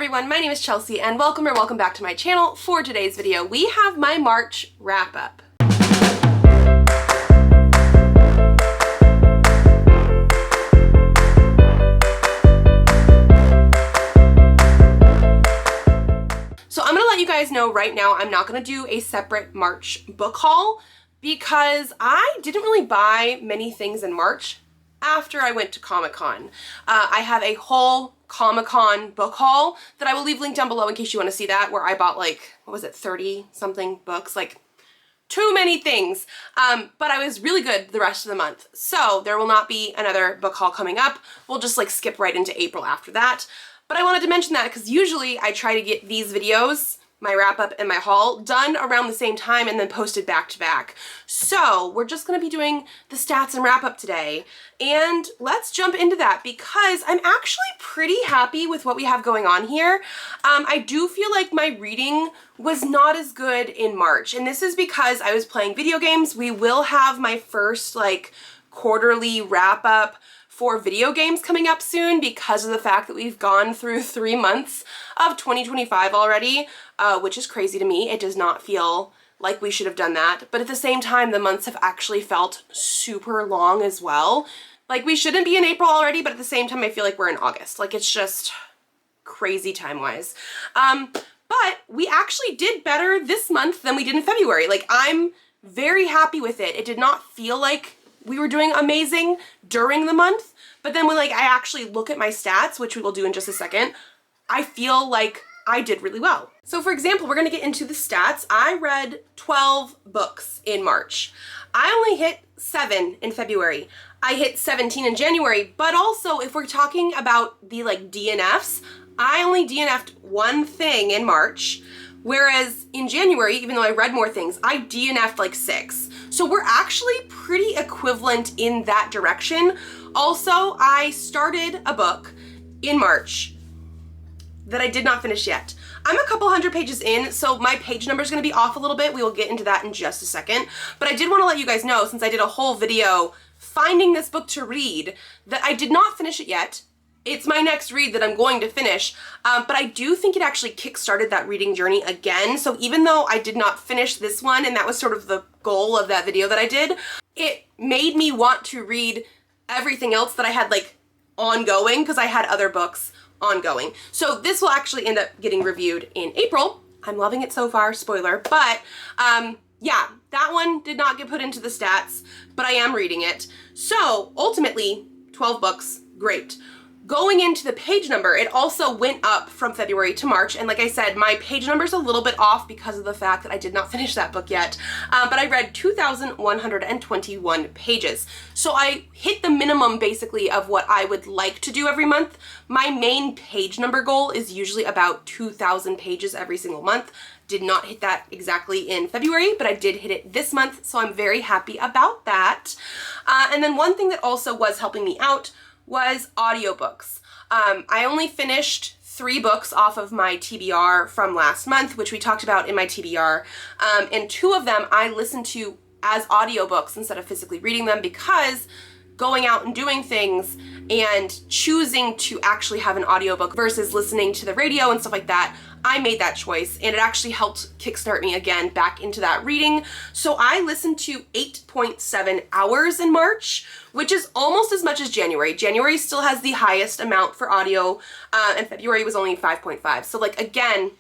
everyone, my name is Chelsea and welcome back to my channel. For today's video, we have my March wrap-up. So I'm gonna let you guys know right now I'm not gonna do a separate March book haul because I didn't really buy many things in March after I went to Comic-Con. I have a whole Comic-Con book haul that I will leave linked down below in case you want to see that, where I bought like, what was it, 30 something books, like too many things. But I was really good the rest of the month. So there will not be another book haul coming up. We'll just like skip right into April after that. But I wanted to mention that because usually I try to get these videos, my wrap up and my haul, done around the same time and then posted back to back. So we're just gonna be doing the stats and wrap up today. And let's jump into that because I'm actually pretty happy with what we have going on here. I do feel like my reading was not as good in March. And this is because I was playing video games. We will have my first like quarterly wrap up for video games coming up soon because of the fact that we've gone through 3 months of 2025 already, which is crazy to me. It does not feel like we should have done that. But at the same time, the months have actually felt super long as well. Like we shouldn't be in April already, but at the same time, I feel like we're in August. Like it's just crazy time-wise. But we actually did better this month than we did in February. Like I'm very happy with it. It did not feel like we were doing amazing during the month, but then when like I actually look at my stats, which we will do in just a second, I feel like I did really well. So for example, we're gonna get into the stats. I read 12 books in March. I only hit 7 in February. I hit 17 in January, but also if we're talking about the like DNFs, I only DNF'd 1 thing in March. Whereas in January, even though I read more things, I DNF'd like 6. So we're actually pretty equivalent in that direction. Also, I started a book in March that I did not finish yet. I'm a couple hundred pages in, so my page number is going to be off a little bit. We will get into that in just a second. But I did want to let you guys know, since I did a whole video finding this book to read, that I did not finish it yet. It's my next read that I'm going to finish, but I do think it actually kickstarted that reading journey again. So even though I did not finish this one, and that was sort of the goal of that video that I did, it made me want to read everything else that I had like ongoing because I had other books ongoing. So this will actually end up getting reviewed in April. I'm loving it so far, spoiler, but yeah, that one did not get put into the stats, but I am reading it. So ultimately, 12 books, great. Going into the page number, it also went up from February to March. And like I said, my page number is a little bit off because of the fact that I did not finish that book yet. But I read 2,121 pages. So I hit the minimum basically of what I would like to do every month. My main page number goal is usually about 2,000 pages every single month. Did not hit that exactly in February, but I did hit it this month. So I'm very happy about that. And then one thing that also was helping me out was audiobooks. I only finished 3 books off of my TBR from last month, which we talked about in my TBR, and 2 of them I listened to as audiobooks instead of physically reading them because going out and doing things and choosing to actually have an audiobook versus listening to the radio and stuff like that, I made that choice and it actually helped kickstart me again back into that reading. So I listened to 8.7 hours in March, which is almost as much as January. January still has the highest amount for audio, and February was only 5.5. So like again,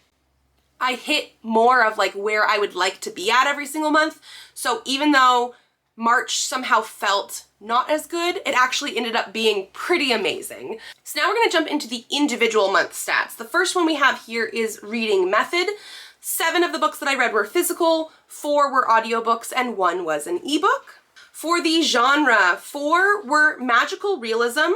I hit more of like where I would like to be at every single month. So even though March somehow felt not as good, it actually ended up being pretty amazing. So now we're gonna jump into the individual month stats. The first one we have here is reading method. 7 of the books that I read were physical, 4 were audiobooks, and 1 was an ebook. For the genre, 4 were magical realism,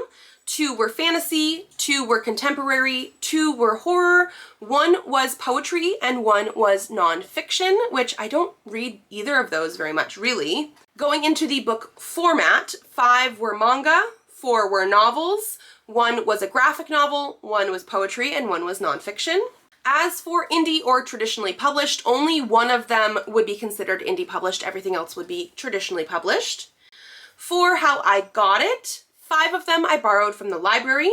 2 were fantasy, 2 were contemporary, 2 were horror, 1 was poetry, and 1 was nonfiction, which I don't read either of those very much, really. Going into the book format, 5 were manga, 4 were novels, 1 was a graphic novel, 1 was poetry, and 1 was nonfiction. As for indie or traditionally published, only 1 of them would be considered indie published, everything else would be traditionally published. For how I got it, 5 of them I borrowed from the library,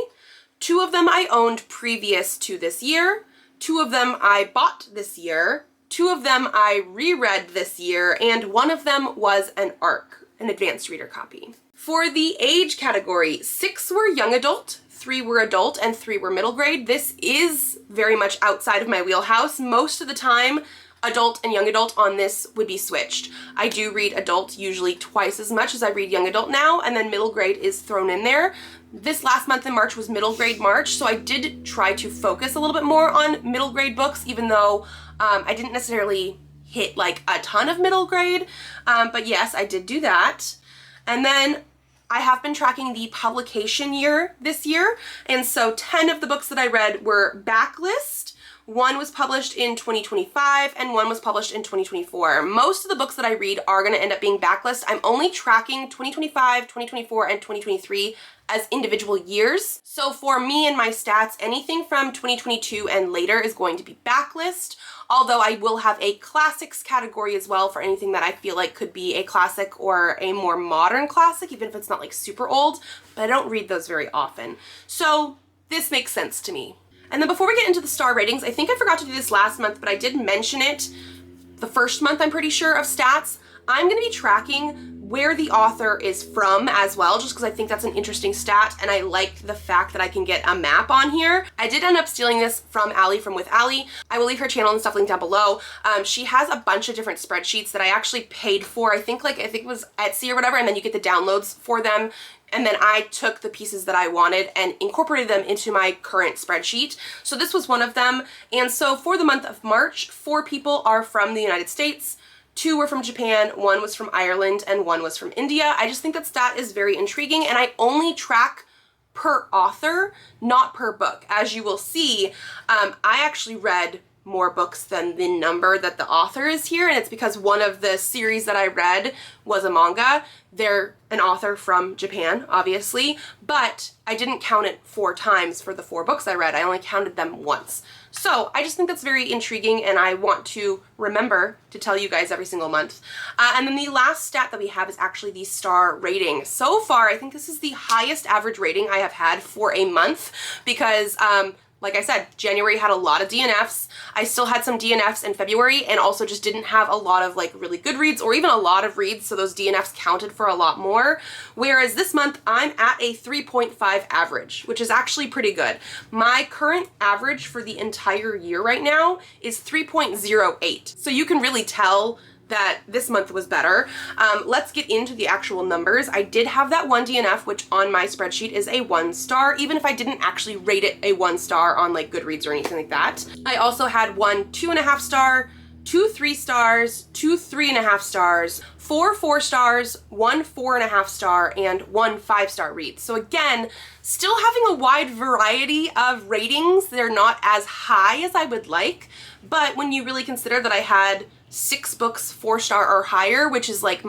2 of them I owned previous to this year, 2 of them I bought this year, 2 of them I reread this year, and 1 of them was an ARC, an advanced reader copy. For the age category, 6 were young adult, 3 were adult, and 3 were middle grade. This is very much outside of my wheelhouse. Most of the time, adult and young adult on this would be switched. I do read adult usually twice as much as I read young adult now, and then middle grade is thrown in there. This last month in March was middle grade March, so I did try to focus a little bit more on middle grade books, even though I didn't necessarily hit like a ton of middle grade, but yes, I did do that. And then I have been tracking the publication year this year, and so 10 of the books that I read were backlist. 1 was published in 2025 and 1 was published in 2024. Most of the books that I read are going to end up being backlist. I'm only tracking 2025, 2024, and 2023 as individual years. So for me and my stats, anything from 2022 and later is going to be backlist, although I will have a classics category as well for anything that I feel like could be a classic or a more modern classic, even if it's not like super old, but I don't read those very often. So this makes sense to me. And then before we get into the star ratings, I think I forgot to do this last month, but I did mention it the first month, I'm pretty sure, of stats. I'm going to be tracking where the author is from as well, just because I think that's an interesting stat, and I like the fact that I can get a map on here. I did end up stealing this from Allie from With Allie. I will leave her channel and stuff linked down below. She has a bunch of different spreadsheets that I actually paid for. I think it was Etsy or whatever, and then you get the downloads for them. And then I took the pieces that I wanted and incorporated them into my current spreadsheet. So this was one of them. And so for the month of March, 4 people are from the United States, 2 were from Japan, 1 was from Ireland, and 1 was from India. I just think that stat is very intriguing, and I only track per author, not per book. As you will see, I actually read more books than the number that the author is here, and it's because one of the series that I read was a manga. They're an author from Japan, obviously, but I didn't count it 4 times for the 4 books I read. I only counted them once. So I just think that's very intriguing, and I want to remember to tell you guys every single month. And then the last stat that we have is actually the star rating. So far, I think this is the highest average rating I have had for a month because like I said, January had a lot of DNFs. I still had some DNFs in February, and also just didn't have a lot of like really good reads or even a lot of reads, so those DNFs counted for a lot more. Whereas this month I'm at a 3.5 average, which is actually pretty good. My current average for the entire year right now is 3.08. So you can really tell that this month was better. Let's get into the actual numbers. I did have that 1 DNF, which on my spreadsheet is a 1 star, even if I didn't actually rate it a 1 star on like Goodreads or anything like that. I also had 1 2.5 star, 2 3 stars, 2 3.5 stars, 4 4 stars, 1 4.5 star, and 1 5-star read. So again, still having a wide variety of ratings. They're not as high as I would like, but when you really consider that I had 6 books 4-star or higher, which is like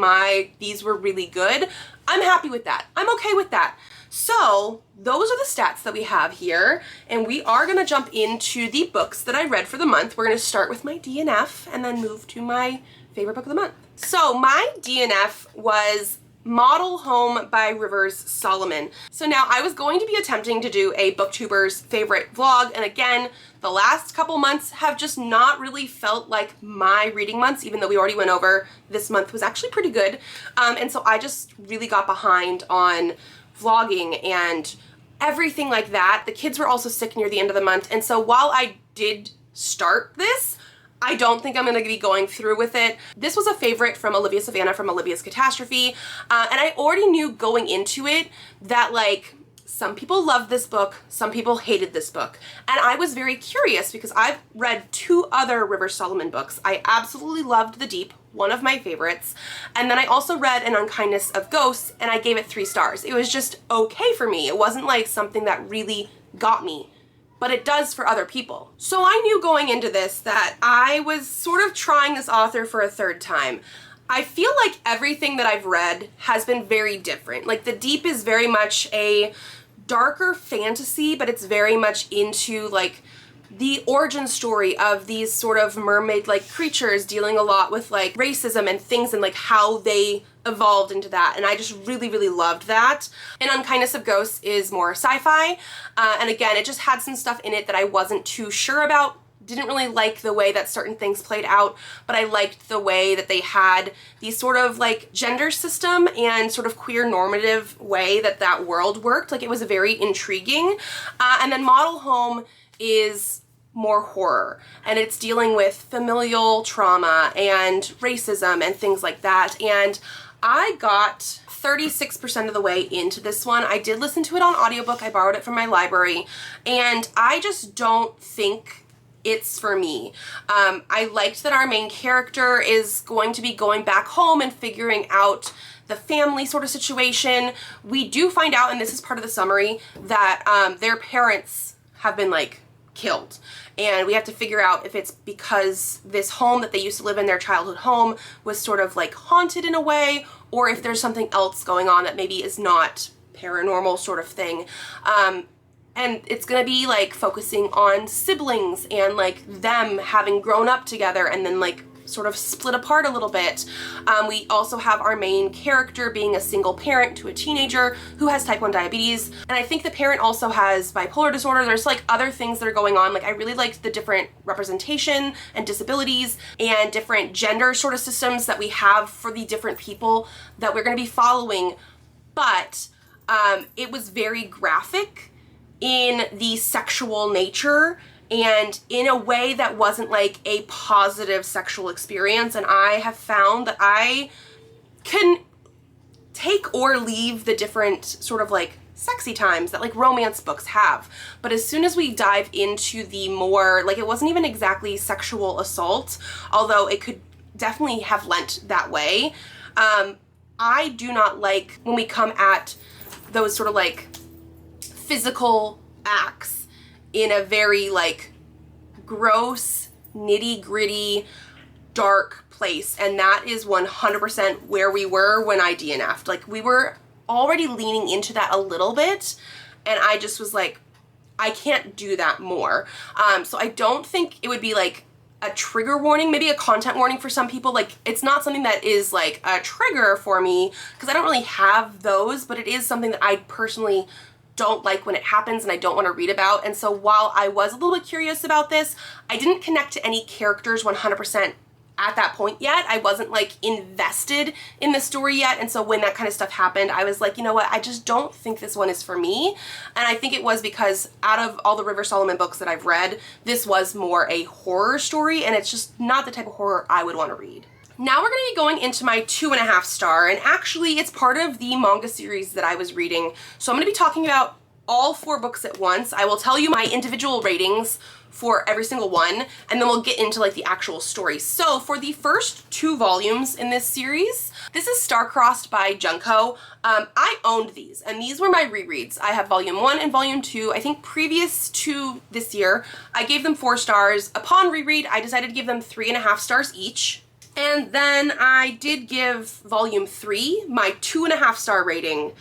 these were really good, I'm happy with that. I'm okay with that. So those are the stats that we have here, and we are gonna jump into the books that I read for the month. We're gonna start with my DNF and then move to my favorite book of the month. So my DNF was Model Home by Rivers Solomon. So now I was going to be attempting to do a booktuber's favorite vlog, and again, the last couple months have just not really felt like my reading months, even though we already went over this month was actually pretty good. And so I just really got behind on vlogging and everything like that. The kids were also sick near the end of the month, and so while I did start this, I don't think I'm going to be going through with it. This was a favorite from Olivia Savannah from Olivia's Catastrophe, and I already knew going into it that like some people loved this book, some people hated this book, and I was very curious because I've read 2 other Rivers Solomon books. I absolutely loved The Deep, one of my favorites, and then I also read An Unkindness of Ghosts, and I gave it 3 stars. It was just okay for me. It wasn't like something that really got me, but it does for other people. So I knew going into this that I was sort of trying this author for a 3rd time. I feel like everything that I've read has been very different. Like The Deep is very much a darker fantasy, but it's very much into like the origin story of these sort of mermaid-like creatures, dealing a lot with like racism and things and like how they evolved into that, and I just really, really loved that. And Unkindness of Ghosts is more sci-fi, and again, it just had some stuff in it that I wasn't too sure about. Didn't really like the way that certain things played out, but I liked the way that they had these sort of like gender system and sort of queer normative way that that world worked. Like, it was very intriguing. And then Model Home is more horror, and it's dealing with familial trauma and racism and things like that. And I got 36% of the way into this one. I did listen to it on audiobook. I borrowed it from my library, and I just don't think it's for me. I liked that our main character is going to be going back home and figuring out the family sort of situation. We do find out, and this is part of the summary, that their parents have been like killed. And we have to figure out if it's because this home that they used to live in, their childhood home, was sort of like haunted in a way, or if there's something else going on that maybe is not paranormal sort of thing. And it's gonna be like focusing on siblings and like them having grown up together and then like sort of split apart a little bit. We also have our main character being a single parent to a teenager who has type 1 diabetes. And I think the parent also has bipolar disorder. There's like other things that are going on. Like, I really liked the different representation and disabilities and different gender sort of systems that we have for the different people that we're gonna be following. But it was very graphic in the sexual nature and in a way that wasn't like a positive sexual experience. And I have found that I can take or leave the different sort of like sexy times that like romance books have. But as soon as we dive into the more, like, it wasn't even exactly sexual assault, although it could definitely have lent that way. I do not like when we come at those sort of like physical acts in a very like gross, nitty-gritty, dark place, and that is 100% where we were when I DNF'd. Like, we were already leaning into that a little bit, and I just was like, I can't do that more. So I don't think it would be like a trigger warning, maybe a content warning for some people. Like, it's not something that is like a trigger for me because I don't really have those, but it is something that I personally don't like when it happens and I don't want to read about. And so while I was a little bit curious about this, I didn't connect to any characters 100% at that point yet. I wasn't like invested in the story yet. And so when that kind of stuff happened, I was like, you know what, I just don't think this one is for me. And I think it was because out of all the River Solomon books that I've read, this was more a horror story, and it's just not the type of horror I would want to read. Now we're going to be going into my 2.5 star, and actually it's part of the manga series that I was reading. So I'm going to be talking about all 4 books at once. I will tell you my individual ratings for every single one, and then we'll get into like the actual story. So for the first 2 volumes in this series, this is Star-Crossed by Junko. I owned these, and these were my rereads. I have volume 1 and volume 2. I think previous to this year, I gave them 4 stars. Upon reread, I decided to give them 3.5 stars each. And then I did give volume 3 my 2.5 star rating,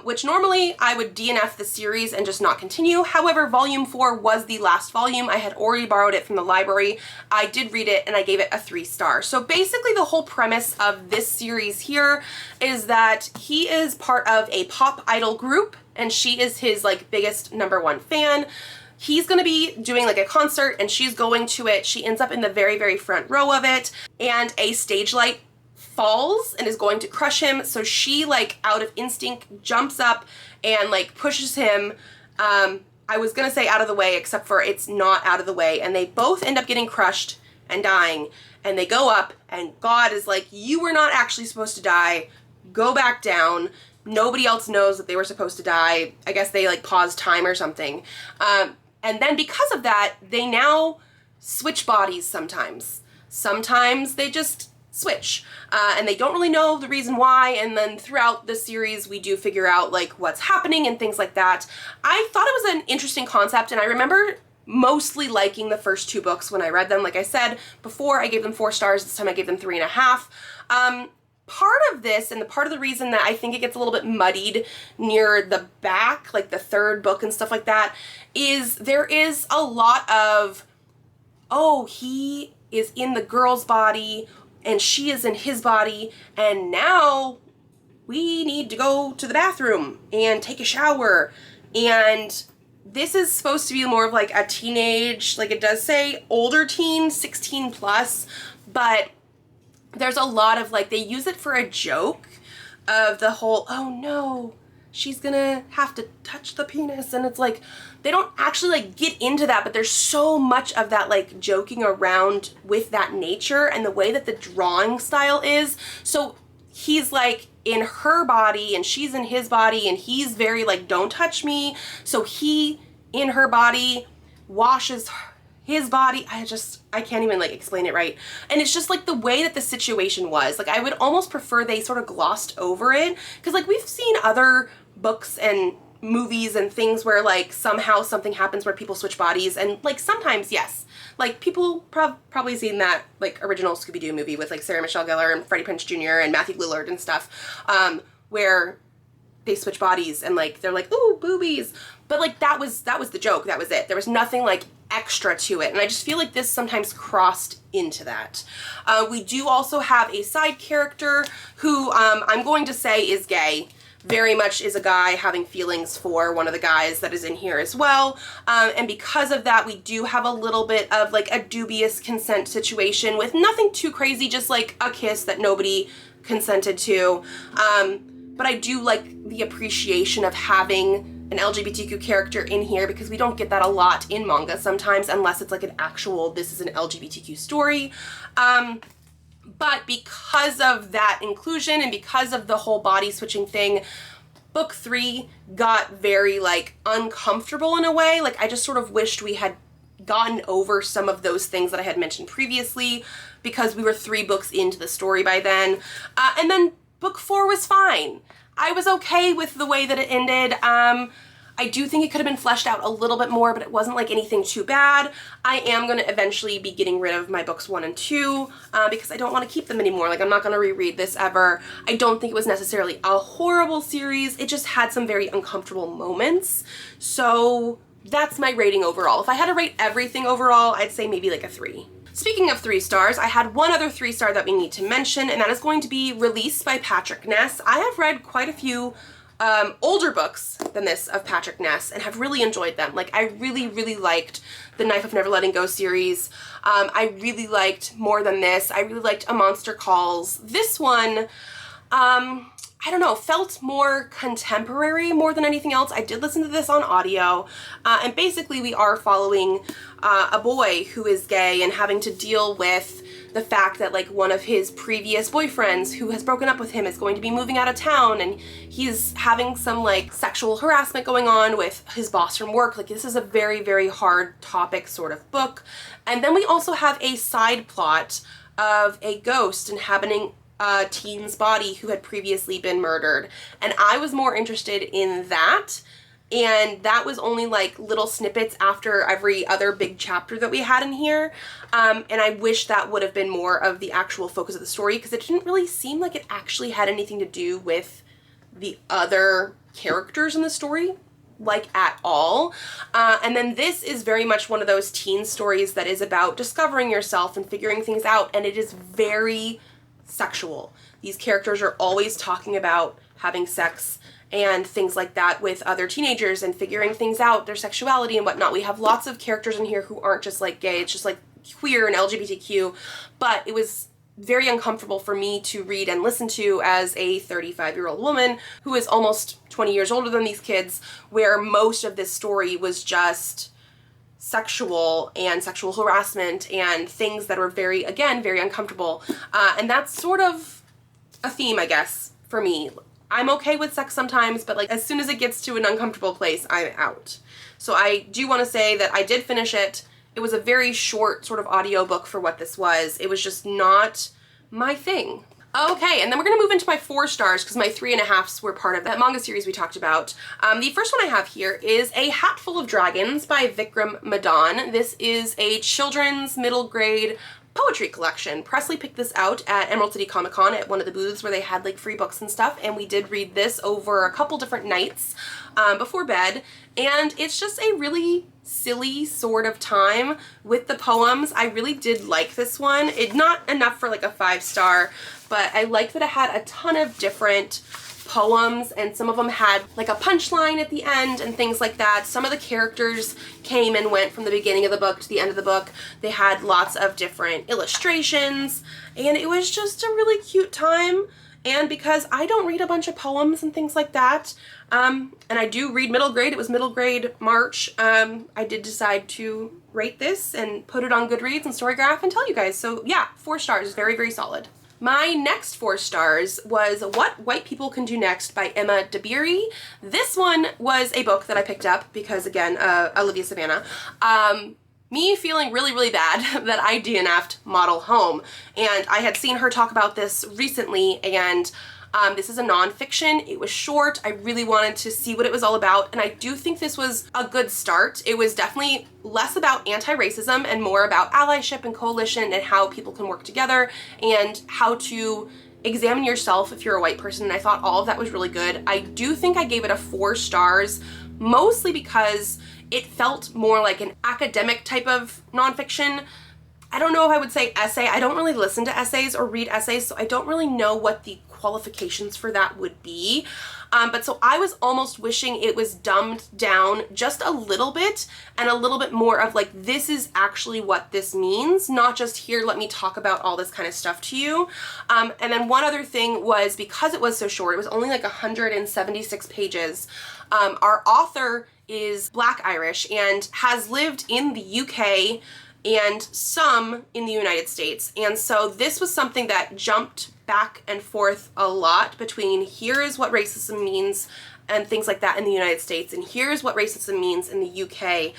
which normally I would DNF the series and just not continue. However, volume 4 was the last volume. I had already borrowed it from the library. I did read it and I gave it a 3 star. So basically the whole premise of this series here is that he is part of a pop idol group and she is his like biggest #1 fan. He's gonna be doing like a concert and she's going to it. She ends up in the very, very front row of it, and a stage light falls and is going to crush him. So she, like, out of instinct, jumps up and like pushes him. I was gonna say out of the way, except for it's not out of the way, and they both end up getting crushed and dying. And they go up and God is like, you were not actually supposed to die. Go back down. Nobody else knows that they were supposed to die. I guess they like paused time or something. And then because of that, they now switch bodies sometimes. Sometimes they just switch. And they don't really know the reason why. And then throughout the series, we do figure out like what's happening and things like that. I thought it was an interesting concept, and I remember mostly liking the first 2 books when I read them. Like I said before, I gave them 4 stars. This time I gave them 3.5. part of this, and the part of the reason that I think it gets a little bit muddied near the back, like the third book and stuff like that, is there is a lot of, oh, he is in the girl's body and she is in his body, and now we need to go to the bathroom and take a shower. And this is supposed to be more of like a teenage, like it does say older teen, 16 plus, but there's a lot of like, they use it for a joke of the whole, oh no, she's gonna have to touch the penis. And it's like, they don't actually like get into that, but there's so much of that like joking around with that nature and the way that the drawing style is. So he's like in her body and she's in his body, and he's very like, don't touch me. So he in her body washes his body. I can't even like explain it right. And it's just like the way that the situation was. Like I would almost prefer they sort of glossed over it, because like we've seen other books and movies and things where like somehow something happens where people switch bodies, and like sometimes, yes, like people probably seen that like original Scooby-Doo movie with like Sarah Michelle Gellar and Freddie Prinze Jr. and Matthew Lillard and stuff, where they switch bodies and like they're like, ooh, boobies. But like that was the joke. That was it. There was nothing like extra to it. And I just feel like this sometimes crossed into that. We do also have a side character who I'm going to say is gay. Very much is a guy having feelings for one of the guys that is in here as well. And because of that, we do have a little bit of like a dubious consent situation with nothing too crazy, just like a kiss that nobody consented to. But I do like the appreciation of having an LGBTQ character in here, because we don't get that a lot in manga sometimes, unless it's like an actual, this is an LGBTQ story. But because of that inclusion and because of the whole body switching thing, book 3 got very like uncomfortable in a way. Like I just sort of wished we had gotten over some of those things that I had mentioned previously, because we were 3 books into the story by then. And then book 4 was fine. I was okay with the way that it ended. I do think it could have been fleshed out a little bit more, but it wasn't like anything too bad. I am going to eventually be getting rid of my books 1 and 2 because I don't want to keep them anymore. Like I'm not going to reread this ever. I don't think it was necessarily a horrible series. It just had some very uncomfortable moments. So that's my rating overall. If I had to rate everything overall, I'd say maybe like a 3. Speaking of 3 stars, I had one other 3-star that we need to mention, and that is going to be Release by Patrick Ness. I have read quite a few older books than this of Patrick Ness and have really enjoyed them. Like I really liked the Knife of Never Letting Go series. I really liked More Than This. I really liked A Monster Calls. This one, I don't know, felt more contemporary more than anything else. I did listen to this on audio, and basically we are following a boy who is gay and having to deal with the fact that like one of his previous boyfriends who has broken up with him is going to be moving out of town, and he's having some like sexual harassment going on with his boss from work. Like this is a very hard topic sort of book. And then we also have a side plot of a ghost inhabiting a teen's body who had previously been murdered. And I was more interested in that. And that was only like little snippets after every other big chapter that we had in here. And I wish that would have been more of the actual focus of the story, because it didn't really seem like it actually had anything to do with the other characters in the story, like at all. And then this is very much one of those teen stories that is about discovering yourself and figuring things out, and it is very sexual. These characters are always talking about having sex and things like that with other teenagers and figuring things out, their sexuality and whatnot. We have lots of characters in here who aren't just like gay, it's just like queer and LGBTQ, but it was very uncomfortable for me to read and listen to as a 35-year-old woman who is almost 20 years older than these kids, where most of this story was just sexual and sexual harassment and things that were very, again, very uncomfortable. And that's sort of a theme, I guess, for me. I'm okay with sex sometimes, but like as soon as it gets to an uncomfortable place, I'm out. So I do want to say that I did finish it. It was a very short sort of audiobook for what this was. It was just not my thing. Okay, and then we're gonna move into my 4 stars because my 3.5s were part of that manga series we talked about. The first one I have here is A Hatful of Dragons by Vikram Madan. This is a children's middle grade poetry collection. Presley picked this out at Emerald City Comic Con at one of the booths where they had like free books and stuff, and we did read this over a couple different nights before bed, and it's just a really silly sort of time with the poems. I really did like this one. It's not enough for like a 5-star, but I liked that it had a ton of different poems, and some of them had like a punchline at the end and things like that. Some of the characters came and went from the beginning of the book to the end of the book. They had lots of different illustrations, and it was just a really cute time. And because I don't read a bunch of poems and things like that, and I do read middle grade, it was middle grade March, I did decide to rate this and put it on Goodreads and Storygraph and tell you guys. So yeah, 4 stars, very, very solid. My next 4 stars was What White People Can Do Next by Emma Dabiri. This one was a book that I picked up because, again, Olivia Savannah. Me feeling really, really bad that I DNF'd Model Home. And I had seen her talk about this recently, and this is a nonfiction. It was short. I really wanted to see what it was all about, and I do think this was a good start. It was definitely less about anti-racism and more about allyship and coalition and how people can work together and how to examine yourself if you're a white person, and I thought all of that was really good. I do think I gave it a 4 stars, mostly because it felt more like an academic type of nonfiction. I don't know if I would say essay. I don't really listen to essays or read essays, so I don't really know what the qualifications for that would be. But so I was almost wishing it was dumbed down just a little bit, and a little bit more of like, this is actually what this means, not just here, let me talk about all this kind of stuff to you. And then one other thing was, because it was so short, it was only like 176 pages, our author is Black Irish and has lived in the UK and some in the United States. And so this was something that jumped back and forth a lot between here is what racism means and things like that in the United States, and here's what racism means in the UK.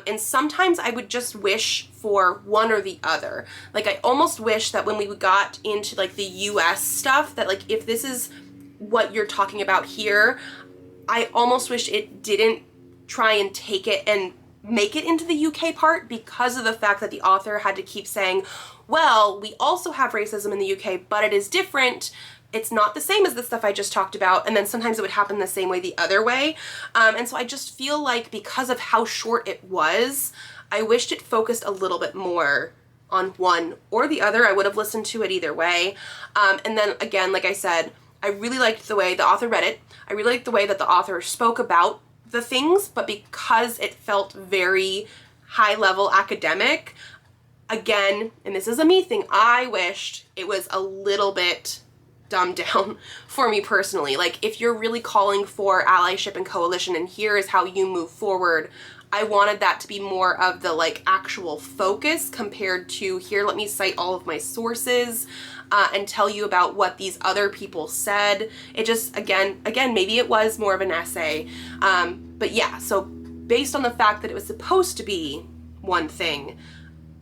And sometimes I would just wish for one or the other. Like, I almost wish that when we got into like the US stuff, that like, if this is what you're talking about here, I almost wish it didn't try and take it and make it into the UK part, because of the fact that the author had to keep saying, well, we also have racism in the UK, but it is different. It's not the same as the stuff I just talked about. And then sometimes it would happen the same way the other way. And so I just feel like, because of how short it was, I wished it focused a little bit more on one or the other. I would have listened to it either way. And then again, like I said, I really liked the way the author read it. I really liked the way that the author spoke about the things, but because it felt very high level academic, again, and this is a me thing, I wished it was a little bit dumbed down for me personally. Like, if you're really calling for allyship and coalition and here is how you move forward, I wanted that to be more of the like actual focus compared to here, let me cite all of my sources and tell you about what these other people said. It just, again, maybe it was more of an essay. But yeah, so based on the fact that it was supposed to be one thing,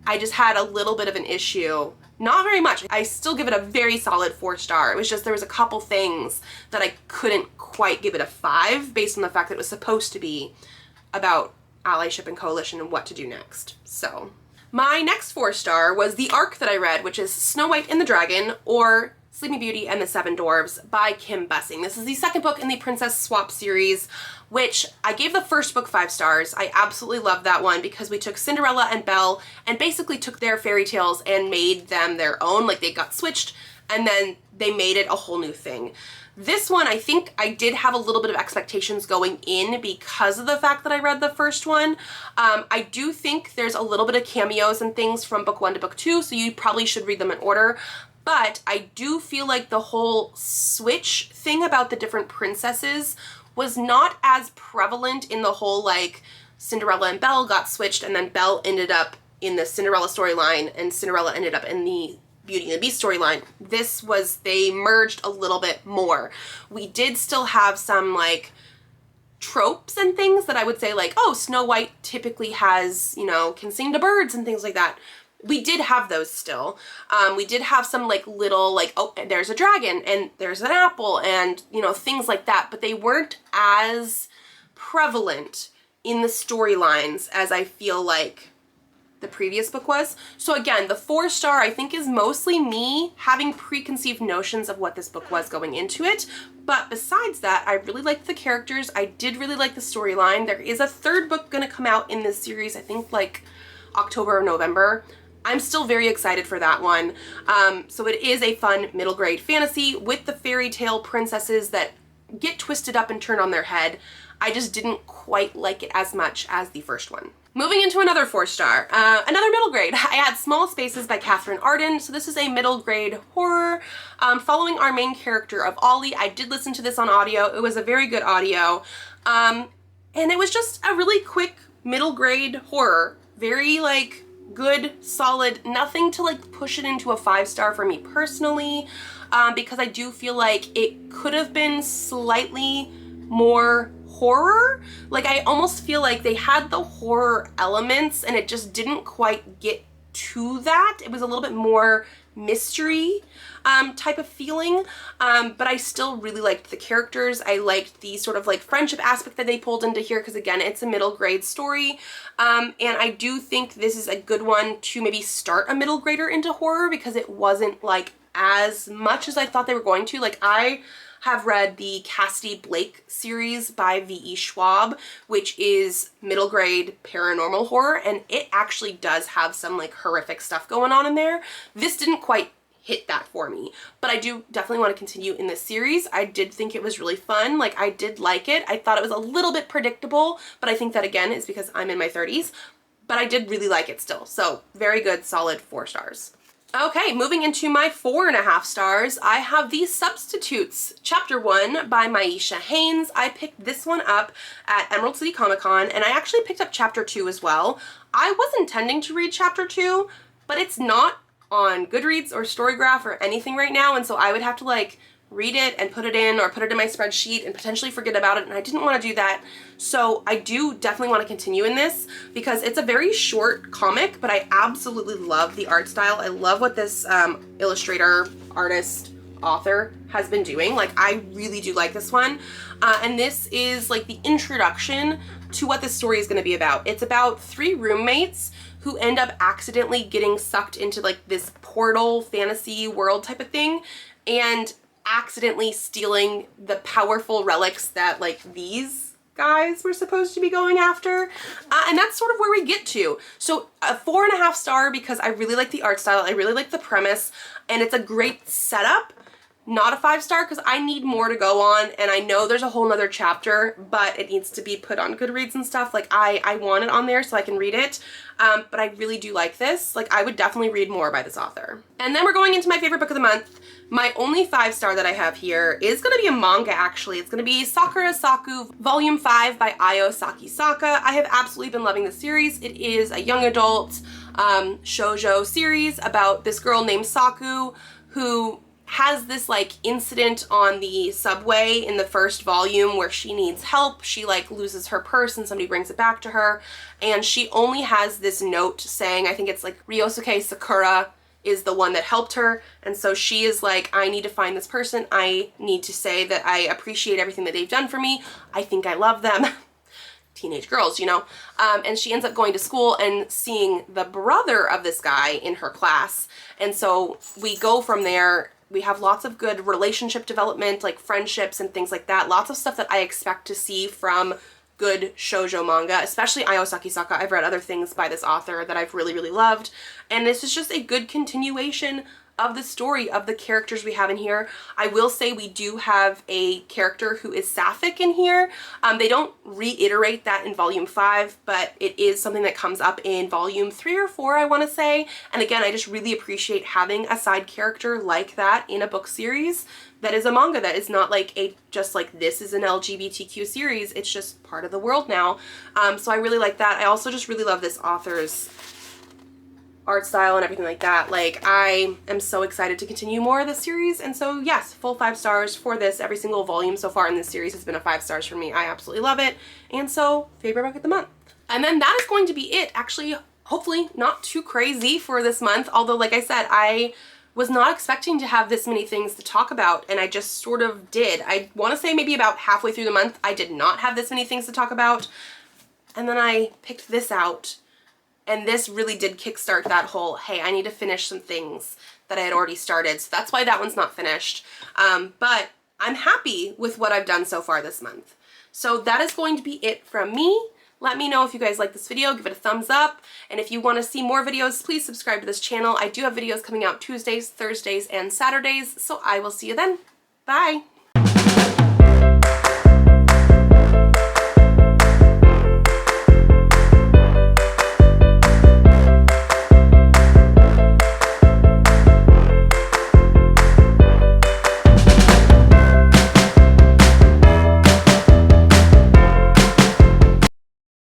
I just had a little bit of an issue. Not very much. I still give it a very solid 4 star. It was just, there was a couple things that I couldn't quite give it a 5 based on the fact that it was supposed to be about allyship and coalition and what to do next. So my next 4 star was the arc that I read, which is Snow White and the Dragon, or Sleeping Beauty and the Seven Dwarfs by Kim Bussing. This is the second book in the Princess Swap series, which I gave the first book 5 stars. I absolutely loved that one because we took Cinderella and Belle and basically took their fairy tales and made them their own. Like, they got switched and then they made it a whole new thing. This one, I think I did have a little bit of expectations going in because of the fact that I read the first one. I do think there's a little bit of cameos and things from book 1 to book 2, so you probably should read them in order. But I do feel like the whole switch thing about the different princesses was not as prevalent in the whole, like, Cinderella and Belle got switched and then Belle ended up in the Cinderella storyline and Cinderella ended up in the Beauty and the Beast storyline. This was, they merged a little bit more. We did still have some like tropes and things that I would say like, oh, Snow White typically has, you know, can sing to birds and things like that. We did have those still. We did have some like little like, oh, there's a dragon and there's an apple and, you know, things like that, but they weren't as prevalent in the storylines as I feel like the previous book was. So again, the 4-star I think is mostly me having preconceived notions of what this book was going into it. But besides that, I really liked the characters. I did really like the storyline. There is a 3rd book gonna come out in this series, I think like October or November. I'm still very excited for that one. So it is a fun middle grade fantasy with the fairy tale princesses that get twisted up and turned on their head. I just didn't quite like it as much as the first one. Moving into another 4-star, another middle grade. I had Small Spaces by Catherine Arden. So this is a middle grade horror following our main character of Ollie. I did listen to this on audio. It was a very good audio. And it was just a really quick middle grade horror. Very like good, solid, nothing to like push it into a 5-star for me personally, because I do feel like it could have been slightly more horror. Like I almost feel like they had the horror elements and it just didn't quite get to that. It was a little bit more mystery type of feeling, but I still really liked the characters. I liked the sort of like friendship aspect that they pulled into here because again, it's a middle grade story, and I do think this is a good one to maybe start a middle grader into horror because it wasn't like as much as I thought they were going to. Like I have read the Cassidy Blake series by V.E. Schwab, which is middle grade paranormal horror, and it actually does have some like horrific stuff going on in there. This didn't quite hit that for me, but I do definitely want to continue in this series. I did think it was really fun. Like I did like it. I thought it was a little bit predictable, but I think that again is because I'm in my 30s, but I did really like it still. So very good, solid 4 stars. Okay, moving into my 4.5 stars, I have The Substitutes, Chapter 1 by Maisha Haynes. I picked this one up at Emerald City Comic Con, and I actually picked up Chapter 2 as well. I was intending to read Chapter 2, but it's not on Goodreads or Storygraph or anything right now, and so I would have to like read it and put it in or put it in my spreadsheet and potentially forget about it, and I didn't want to do that. So I do definitely want to continue in this because it's a very short comic, but I absolutely love the art style. I love what this illustrator, artist, author has been doing. Like I really do like this one, and this is like the introduction to what this story is going to be about. It's about 3 roommates who end up accidentally getting sucked into like this portal fantasy world type of thing and accidentally stealing the powerful relics that like these guys were supposed to be going after, and that's sort of where we get to. So a 4.5 star because I really like the art style, I really like the premise, and it's a great setup. Not a 5 star because I need more to go on, and I know there's a whole nother chapter, but it needs to be put on Goodreads and stuff. Like I want it on there so I can read it, but I really do like this. Like I would definitely read more by this author. And then we're going into my favorite book of the month. My only 5 star that I have here is going to be a manga actually. It's going to be Sakura Saku Volume 5 by Ayo Sakisaka. I have absolutely been loving this series. It is a young adult shoujo series about this girl named Saku who has this like incident on the subway in the first volume where she needs help. She like loses her purse and somebody brings it back to her, and she only has this note saying, I think it's like Ryosuke Sakura is the one that helped her, and so she is like, I need to find this person. I need to say that I appreciate everything that they've done for me. I think I love them. Teenage girls, you know. And she ends up going to school and seeing the brother of this guy in her class, and so we go from there. We have lots of good relationship development, like friendships and things like that. Lots of stuff that I expect to see from good shoujo manga, especially Ayo Sakisaka. I've read other things by this author that I've really, really loved. And this is just a good continuation of the story of the characters we have in here. I will say we do have a character who is sapphic in here. They don't reiterate that in volume 5, but it is something that comes up in volume 3 or 4, I want to say. And again, I just really appreciate having a side character like that in a book series that is a manga, that is not like just like this is an LGBTQ series. It's just part of the world now. So I really like that. I also just really love this author's art style and everything like that. Like I am so excited to continue more of this series, and so yes, full 5 stars for this. Every single volume so far in this series has been a 5 stars for me. I absolutely love it, and so favorite book of the month. And then that is going to be it. Actually, hopefully not too crazy for this month, although like I said, I was not expecting to have this many things to talk about, and I just sort of did. I want to say maybe about halfway through the month I did not have this many things to talk about, and then I picked this out. And this really did kickstart that whole, hey, I need to finish some things that I had already started. So that's why that one's not finished. But I'm happy with what I've done so far this month. So that is going to be it from me. Let me know if you guys like this video, give it a thumbs up. And if you want to see more videos, please subscribe to this channel. I do have videos coming out Tuesdays, Thursdays, and Saturdays. So I will see you then. Bye.